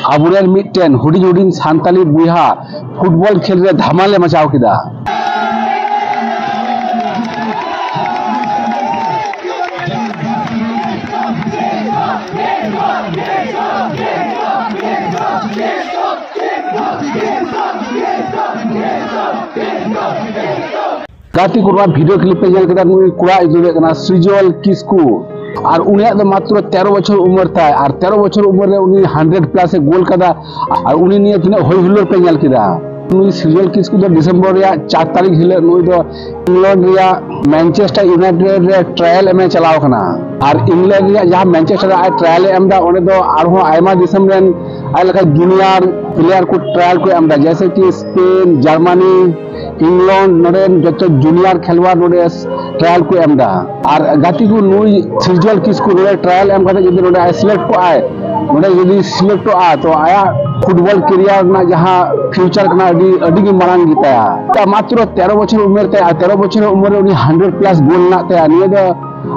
आबुरेन मिट्टेन हुडिंग हुडिंग सान्ताली बुइहा football खेल रे धमाले मचाव किदा। गाती कोरा वीडियो क्लिप पे जल केदा नुई कुड़ा इदुले कना सृजल किस्कू और उनिया तो मात्र 13 बछर उम्र था और 13 बछर उम्र रे उनी 100 प्लस गोल कदा और उनी निये तिना होय हुल्लोर पे जल केदा। नुई सृजल किस्कू दो डिसेंबर रे 4 तारीख हिले नुई दो इंग्लैंड रे मैनचेस्टर यूनाइटेड रे ट्रायल एमे चलाव कना और इंग्लैंड रे जहां मैनचेस्टर रे ट्रायल एमदा ओने दो आरो आयमा दिसम रेन आय लका जूनियर प्लेयर को ट्रायल को एमदा जैसे कि स्पेन जर्मनी इंग्लैंड नोडे जो जूनियर खेलवाड़ नोडे ट्रायल को एमदा और गाती को नुई सृजल किस्कू नोडे ट्रायल एम करते जदि नोडे सिलेक्ट को आए नोडे जदि सिलेक्ट आ तो आया फुटबॉल करियर ना जहां फ्यूचर कना अडी मांग गीता मात्र 13 बछर उम्र ते 13 बछर उम्र उनी 100 प्लस गोल ना ते निये दो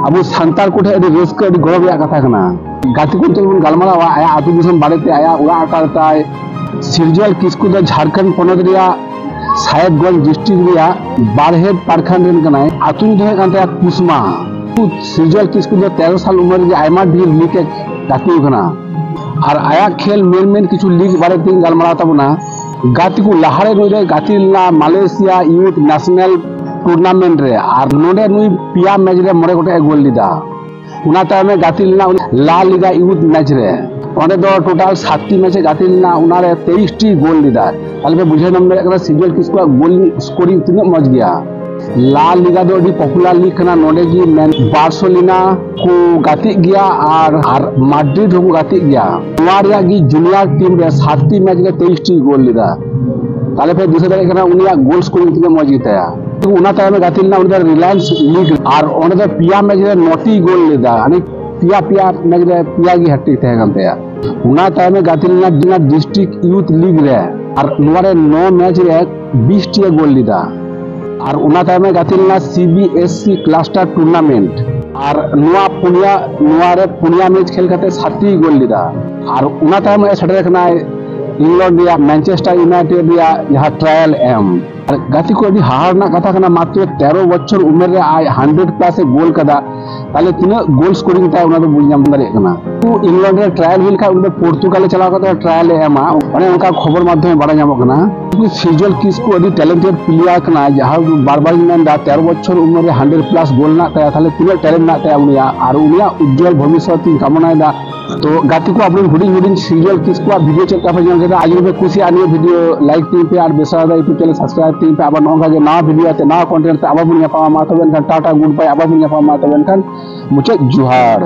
अब सांताल कोठे अडी रिस्क अडी गौरव या कथा कना गाती को तुम गलमारा आया आतु दिसम बाड़ेते आया उड़ा आकारताय सृजल किस्कू दो झारखंड पनत रिया साहेबगंज डिस्ट्रिक्ट रिया बारहेट पारखंड रेन कनाय आतु दो कांते कुसमा सृजल किस्कू दो 13 साल उम्र रे आयमा ढेर लीग गाती कना और आया खेल मेन किछु लीग बारे तीन गलमारा तबना गाती को लहारे नोडे गाती ना मालयेशिया यूथ नेशनल टूर्नामेंट रे और नोडे नुई पिया मैच रे मोरे गोटे गोल लीदा उना तामे गाती ना ला लीगा यूथ मैच रे ओने दो टोटल 7 मैच गाती ना उना रे 23 टी गोल लीदा ताले बुझे नंबर एकरा सृजल किस्कू गोल स्कोरिंग तिना मज गया ला लीगा दो डी पॉपुलर लीग कना नोडे की मैन बार्सिलोना को गाती गया और मैड्रिड को गाती गया नोवारिया की जूनियर टीम रे 7 मैच रे 23 टी गोल लीदा ताले पे दूसरे तरह कना उनिया गोल स्कोरिंग तिना मज गीता तो उना तामे गाती ना उनका रिलायंस लीग और ओने दो पिया मैच रे 9 गोल लीदा यानी पिया मैच रे पिया की हैट्रिक थे गनते उना तामे गाती ना डिस्ट्रिक्ट यूथ लीग रे और नोवारे 9 मैच रे 20 टी गोल लीदा और उना तामे गातिलना सीबीएससी क्लस्टर टूर्नामेंट और नुआ पुनिया मैच खेल करते 7 गोल लीदा और उना तामे सेटर कना इंग्लैंड रिया मैनचेस्टर यूनाइटेड रिया जहां ट्रायल एम और गाती को अभी हार ना कथा कना मात्र 13 बछर उम्र रे आय 100 प्लस गोल कदा ताले तिना गोल स्कोरिंग ता उना तो बुझ जाम दारे कना तो इंग्लैंड रे ट्रायल हिल का उन पोर्तुगाल चला का ट्रायल एमा ओने उनका खबर माध्यम बड़ा जाम कना सृजल किस्कू अभी टैलेंटेड प्लेयर कना जहां बार-बार मेन 13 बछर उम्र रे 100 प्लस गोल ना ता ताले तिना टैलेंट ना ता उनिया और उनिया उज्जवल भविष्य तीन कामना दा तो गाती को आपन हुडिंग सृजल किस्कू वीडियो चेक का जन के आज में खुशी आनी वीडियो लाइक तीन पे और बेसादा यूट्यूब चैनल सब्सक्राइब तीन पे अब नोंगा के ना वीडियो ते ना कंटेंट ते अब बुनिया पामा मातबेन टाटा गुड बाय अब बुनिया पामा मातबेन मुझे जुहार।